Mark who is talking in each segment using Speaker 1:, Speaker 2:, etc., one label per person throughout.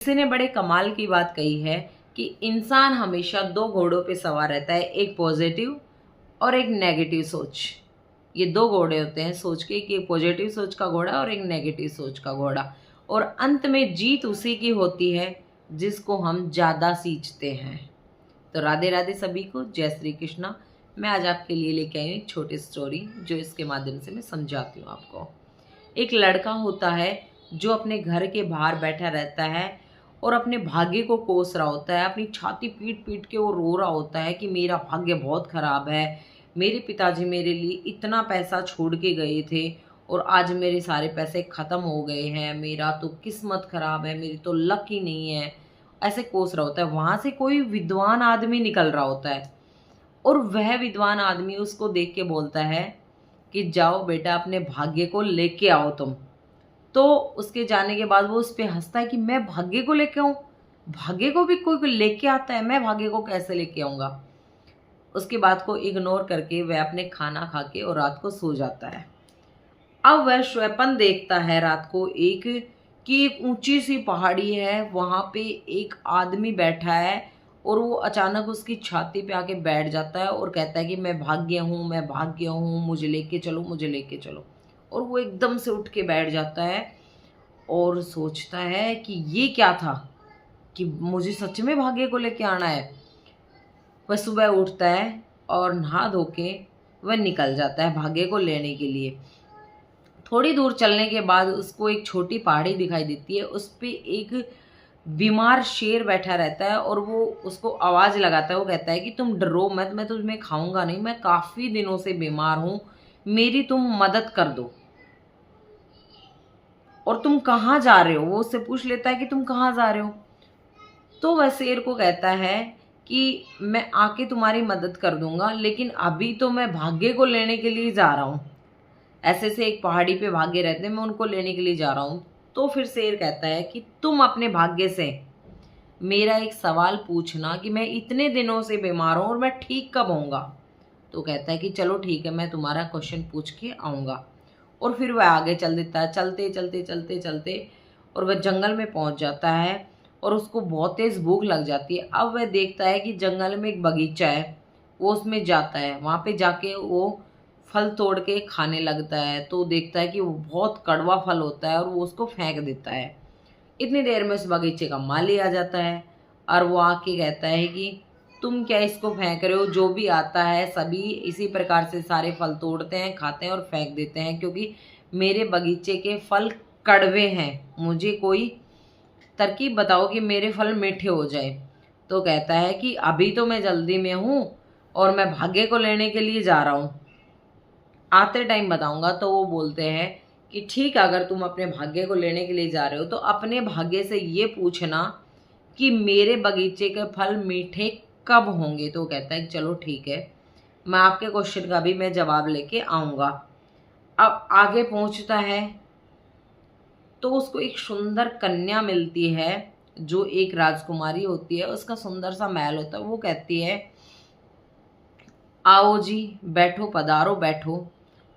Speaker 1: किसी ने बड़े कमाल की बात कही है कि इंसान हमेशा दो घोड़ों पे सवार रहता है, एक पॉजिटिव और एक नेगेटिव सोच। ये दो घोड़े होते हैं सोच के, कि एक पॉजिटिव सोच का घोड़ा और एक नेगेटिव सोच का घोड़ा। और अंत में जीत उसी की होती है जिसको हम ज़्यादा सींचते हैं। तो राधे राधे सभी को, जय श्री कृष्णा। मैं आज आपके लिए लेके आई हूँ एक छोटी स्टोरी, जो इसके माध्यम से मैं समझाती हूँ आपको। एक लड़का होता है जो अपने घर के बाहर बैठा रहता है और अपने भाग्य को कोस रहा होता है। अपनी छाती पीट पीट के वो रो रहा होता है कि मेरा भाग्य बहुत ख़राब है, मेरे पिताजी मेरे लिए इतना पैसा छोड़ के गए थे और आज मेरे सारे पैसे ख़त्म हो गए हैं, मेरा तो किस्मत ख़राब है, मेरी तो लक ही नहीं है। ऐसे कोस रहा होता है। वहाँ से कोई विद्वान आदमी निकल रहा होता है और वह विद्वान आदमी उसको देख के बोलता है कि जाओ बेटा, अपने भाग्य को लेके आओ तुम। तो उसके जाने के बाद वो उस पे हंसता है कि मैं भाग्य को लेके आऊं? भाग्य को भी कोई लेके आता है, मैं भाग्य को कैसे लेके आऊंगा? उसकी बात को इग्नोर करके वह अपने खाना खा के और रात को सो जाता है। अब वह स्वप्न देखता है रात को कि एक ऊंची सी पहाड़ी है, वहां पे एक आदमी बैठा है और वो अचानक उसकी छाती पे आके बैठ जाता है और कहता है कि मैं भाग्य हूँ, मैं भाग्य हूँ, मुझे लेके चलो, मुझे लेके चलो। और वो एकदम से उठ के बैठ जाता है और सोचता है कि ये क्या था, कि मुझे सच में भाग्य को लेके आना है। वह सुबह उठता है और नहा धो के वह निकल जाता है भाग्य को लेने के लिए। थोड़ी दूर चलने के बाद उसको एक छोटी पहाड़ी दिखाई देती है। उस पे एक बीमार शेर बैठा रहता है और वो उसको आवाज़ लगाता है। वो कहता है कि तुम डरो मत, मैं तुम्हें खाऊंगा नहीं, मैं काफ़ी दिनों से बीमार हूँ, मेरी तुम मदद कर दो। और तुम कहाँ जा रहे हो? वो उससे पूछ लेता है कि तुम कहाँ जा रहे हो? तो वह शेर को कहता है कि मैं आके तुम्हारी मदद कर दूंगा, लेकिन अभी तो मैं भाग्य को लेने के लिए जा रहा हूँ। ऐसे से एक पहाड़ी पे भाग्य रहते हैं, मैं उनको लेने के लिए जा रहा हूँ। तो फिर शेर कहता है कि तुम अपने भाग्य से मेरा एक सवाल पूछना कि मैं इतने दिनों से बीमार हूँ और मैं ठीक कब होऊंगा। तो कहता है कि चलो ठीक है, मैं तुम्हारा क्वेश्चन पूछ के आऊँगा। और फिर वह आगे चल देता है, चलते चलते चलते चलते, और वह जंगल में पहुँच जाता है और उसको बहुत तेज़ भूख लग जाती है। अब वह देखता है कि जंगल में एक बगीचा है, वो उसमें जाता है। वहाँ पे जाके वो फल तोड़ के खाने लगता है तो देखता है कि वो बहुत कड़वा फल होता है और वो उसको फेंक देता है। इतनी देर में उस बगीचे का माली आ जाता है और वो आके कहता है कि तुम क्या इसको फेंक रहे हो? जो भी आता है सभी इसी प्रकार से सारे फल तोड़ते हैं, खाते हैं और फेंक देते हैं, क्योंकि मेरे बगीचे के फल कड़वे हैं। मुझे कोई तरकीब बताओ कि मेरे फल मीठे हो जाए। तो कहता है कि अभी तो मैं जल्दी में हूँ और मैं भाग्य को लेने के लिए जा रहा हूँ, आते टाइम बताऊंगा। तो वो बोलते हैं कि ठीक है, अगर तुम अपने भाग्य को लेने के लिए जा रहे हो तो अपने भाग्य से ये पूछना कि मेरे बगीचे के फल मीठे कब होंगे। तो कहता है कि चलो ठीक है, मैं आपके क्वेश्चन का भी मैं जवाब लेके आऊँगा। अब आगे पहुँचता है तो उसको एक सुंदर कन्या मिलती है, जो एक राजकुमारी होती है। उसका सुंदर सा महल होता है। वो कहती है आओ जी, बैठो, पधारो, बैठो।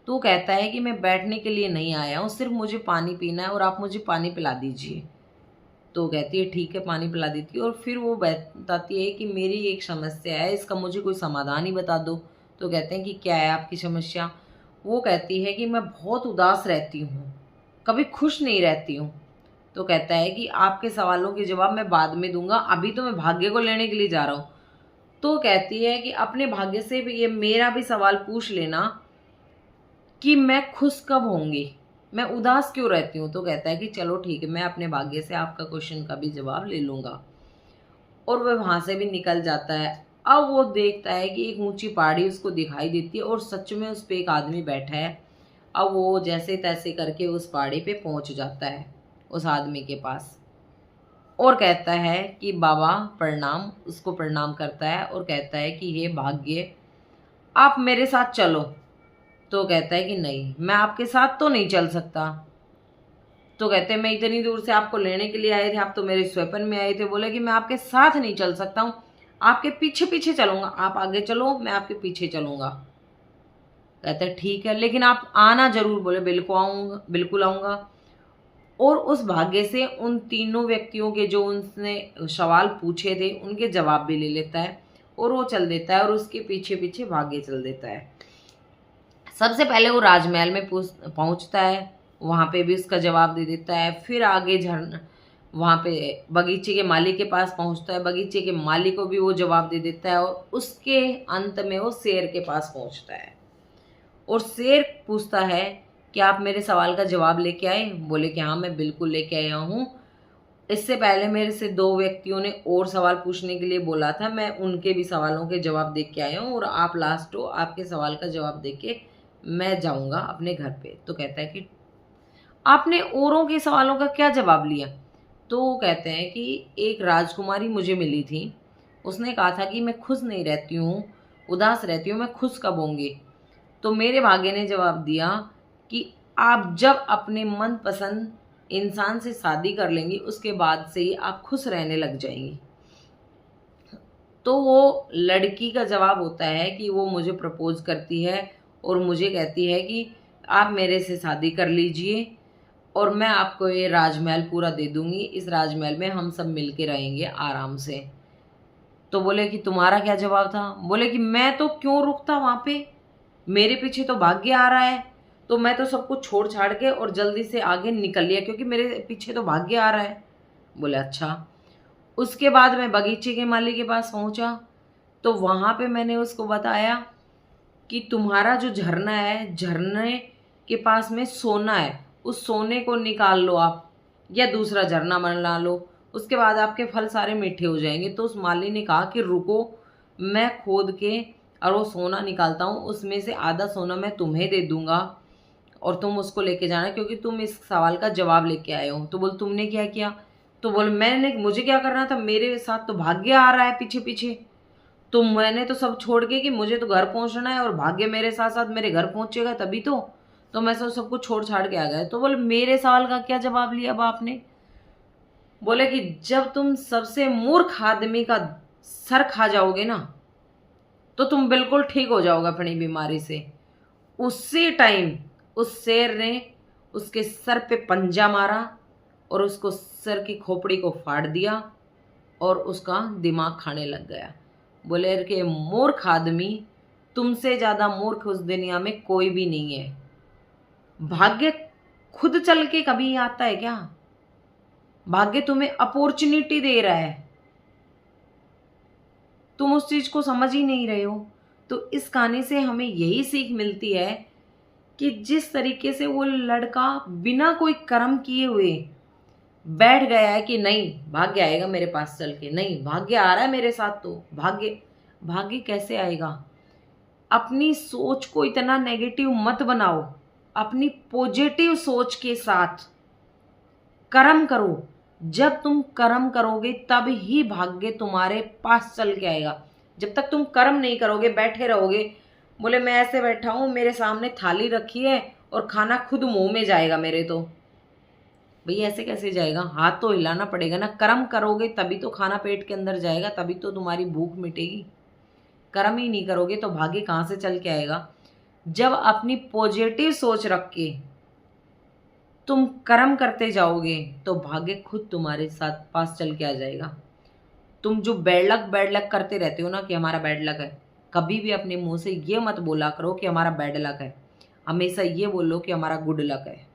Speaker 1: तो कहता है कि मैं बैठने के लिए नहीं आया हूँ, सिर्फ मुझे पानी पीना है और आप मुझे पानी पिला दीजिए। तो कहती है ठीक है, पानी पिला देती है। और फिर वो बताती है कि मेरी एक समस्या है, इसका मुझे कोई समाधान ही बता दो। तो कहते हैं कि क्या है आपकी समस्या? वो कहती है कि मैं बहुत उदास रहती हूँ, कभी खुश नहीं रहती हूँ। तो कहता है कि आपके सवालों के जवाब मैं बाद में दूंगा, अभी तो मैं भाग्य को लेने के लिए जा रहा हूँ। तो कहती है कि अपने भाग्य से भी ये मेरा भी सवाल पूछ लेना कि मैं खुश कब होंगी, मैं उदास क्यों रहती हूँ। तो कहता है कि चलो ठीक है, मैं अपने भाग्य से आपका क्वेश्चन का भी जवाब ले लूँगा। और वह वहाँ से भी निकल जाता है। अब वो देखता है कि एक ऊंची पहाड़ी उसको दिखाई देती है और सच में उस पर एक आदमी बैठा है। अब वो जैसे तैसे करके उस पहाड़ी पे पहुँच जाता है उस आदमी के पास और कहता है कि बाबा प्रणाम। उसको प्रणाम करता है और कहता है कि हे भाग्य, आप मेरे साथ चलो। तो कहता है कि नहीं, मैं आपके साथ तो नहीं चल सकता। तो कहते हैं मैं इतनी दूर से आपको लेने के लिए आए थे, आप तो मेरे स्वप्न में आए थे। बोले कि मैं आपके साथ नहीं चल सकता हूँ, आपके पीछे पीछे चलूंगा, आप आगे चलो, मैं आपके पीछे चलूंगा। कहते हैं ठीक है, लेकिन आप आना जरूर। बोले बिल्कुल आऊंगा, बिल्कुल आऊंगा। और उस भाग्य से उन तीनों व्यक्तियों के जो उसने सवाल पूछे थे उनके जवाब भी ले लेता है और वो चल देता है और उसके पीछे पीछे भाग्य चल देता है। सबसे पहले वो राजमहल में पहुंचता है, वहाँ पे भी उसका जवाब दे देता है। फिर आगे झरना वहाँ पे बगीचे के माली के पास पहुँचता है, बगीचे के माली को भी वो जवाब दे देता है और उसके अंत में वो शेर के पास पहुँचता है और शेर पूछता है कि आप मेरे सवाल का जवाब लेके आए? बोले कि हाँ मैं बिल्कुल लेके आया हूँ। इससे पहले मेरे से दो व्यक्तियों ने और सवाल पूछने के लिए बोला था, मैं उनके भी सवालों के जवाब दे के आया हूँ और आप लास्ट हो, आपके सवाल का जवाब दे के मैं जाऊँगा अपने घर पे। तो कहता है कि आपने औरों के सवालों का क्या जवाब लिया? तो वो कहते हैं कि एक राजकुमारी मुझे मिली थी, उसने कहा था कि मैं खुश नहीं रहती हूँ, उदास रहती हूँ, मैं खुश कब होंगी? तो मेरे भाग्य ने जवाब दिया कि आप जब अपने मनपसंद इंसान से शादी कर लेंगी उसके बाद से ही आप खुश रहने लग जाएंगी। तो वो लड़की का जवाब होता है कि वो मुझे प्रपोज करती है और मुझे कहती है कि आप मेरे से शादी कर लीजिए और मैं आपको ये राजमहल पूरा दे दूंगी, इस राजमहल में हम सब मिल के रहेंगे आराम से। तो बोले कि तुम्हारा क्या जवाब था? बोले कि मैं तो क्यों रुकता वहाँ पे, मेरे पीछे तो भाग्य आ रहा है, तो मैं तो सब कुछ छोड़ छाड़ के और जल्दी से आगे निकल लिया क्योंकि मेरे पीछे तो भाग्य आ रहा है। बोले अच्छा। उसके बाद मैं बगीचे के माली के पास पहुंचा तो वहाँ पे मैंने उसको बताया कि तुम्हारा जो झरना है, झरने के पास में सोना है, उस सोने को निकाल लो आप या दूसरा झरना बना लो, उसके बाद आपके फल सारे मीठे हो जाएंगे। तो उस माली ने कहा कि रुको, मैं खोद के और वो सोना निकालता हूँ, उसमें से आधा सोना मैं तुम्हें दे दूंगा और तुम उसको लेके जाना क्योंकि तुम इस सवाल का जवाब लेके आए हो। तो बोल तुमने क्या किया? तो बोल मुझे क्या करना था, मेरे साथ तो भाग्य आ रहा है पीछे पीछे, तो मैंने तो सब छोड़ के कि मुझे तो घर पहुंचना है और भाग्य मेरे साथ साथ मेरे घर पहुंचेगा तभी तो मैं सब कुछ छोड़ छाड़ के आ गया। तो बोले मेरे सवाल का क्या जवाब लिया अब आपने? बोले कि जब तुम सबसे मूर्ख आदमी का सर खा जाओगे ना तो तुम बिल्कुल ठीक हो जाओगे अपनी बीमारी से। उसी टाइम उस शेर ने उसके सर पे पंजा मारा और उसको सर की खोपड़ी को फाड़ दिया और उसका दिमाग खाने लग गया। बोले कि मूर्ख आदमी, तुमसे ज़्यादा मूर्ख उस दुनिया में कोई भी नहीं है। भाग्य खुद चल के कभी आता है क्या? भाग्य तुम्हें अपॉर्चुनिटी दे रहा है, तुम उस चीज को समझ ही नहीं रहे हो। तो इस कहानी से हमें यही सीख मिलती है कि जिस तरीके से वो लड़का बिना कोई कर्म किए हुए बैठ गया है कि नहीं भाग्य आएगा मेरे पास चल के, नहीं भाग्य आ रहा है मेरे साथ, तो भाग्य भाग्य कैसे आएगा? अपनी सोच को इतना नेगेटिव मत बनाओ, अपनी पॉजिटिव सोच के साथ कर्म करो। जब तुम कर्म करोगे तब ही भाग्य तुम्हारे पास चल के आएगा। जब तक तुम कर्म नहीं करोगे, बैठे रहोगे, बोले मैं ऐसे बैठा हूं, मेरे सामने थाली रखी है और खाना खुद मुंह में जाएगा मेरे, तो भैया ऐसे कैसे जाएगा? हाथ तो हिलाना पड़ेगा ना। कर्म करोगे तभी तो खाना पेट के अंदर जाएगा, तभी तो तुम्हारी भूख मिटेगी। कर्म ही नहीं करोगे तो भाग्य कहाँ से चल के आएगा? जब अपनी पॉजिटिव सोच रख के तुम कर्म करते जाओगे तो भाग्य खुद तुम्हारे साथ पास चल के आ जाएगा। तुम जो बैड लक करते रहते हो ना कि हमारा बैड लक है, कभी भी अपने मुंह से ये मत बोला करो कि हमारा बैड लक है। हमेशा ये बोलो कि हमारा गुड लक है।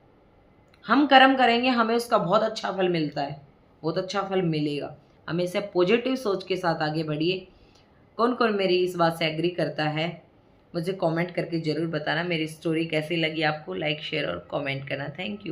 Speaker 1: हम कर्म करेंगे, हमें उसका बहुत अच्छा फल मिलता है, बहुत अच्छा फल मिलेगा। हमेशा पॉजिटिव सोच के साथ आगे बढ़िए। कौन कौन मेरी इस बात से एग्री करता है मुझे कमेंट करके ज़रूर बताना। मेरी स्टोरी कैसी लगी आपको, लाइक शेयर और कमेंट करना। Thank you.